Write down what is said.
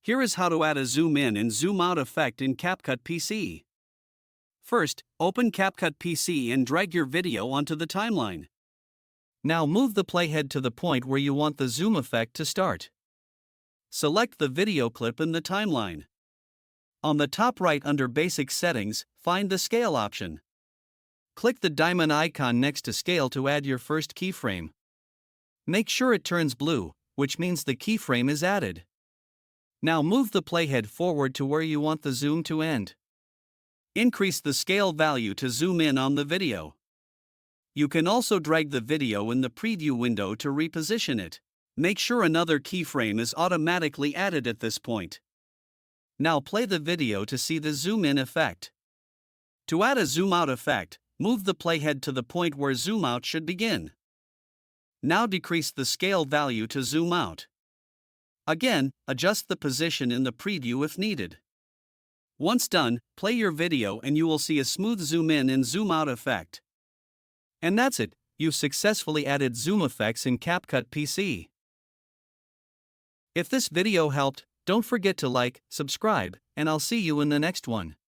Here is how to add a zoom in and zoom out effect in CapCut PC. First, open CapCut PC and drag your video onto the timeline. Now move the playhead to the point where you want the zoom effect to start. Select the video clip in the timeline. On the top right under Basic Settings, find the Scale option. Click the diamond icon next to Scale to add your first keyframe. Make sure it turns blue, which means the keyframe is added. Now move the playhead forward to where you want the zoom to end. Increase the scale value to zoom in on the video. You can also drag the video in the preview window to reposition it. Make sure another keyframe is automatically added at this point. Now play the video to see the zoom in effect. To add a zoom out effect, move the playhead to the point where zoom out should begin. Now decrease the scale value to zoom out. Again, adjust the position in the preview if needed. Once done, play your video and you will see a smooth zoom in and zoom out effect. And that's it, you've successfully added zoom effects in CapCut PC. If this video helped, don't forget to like, subscribe, and I'll see you in the next one.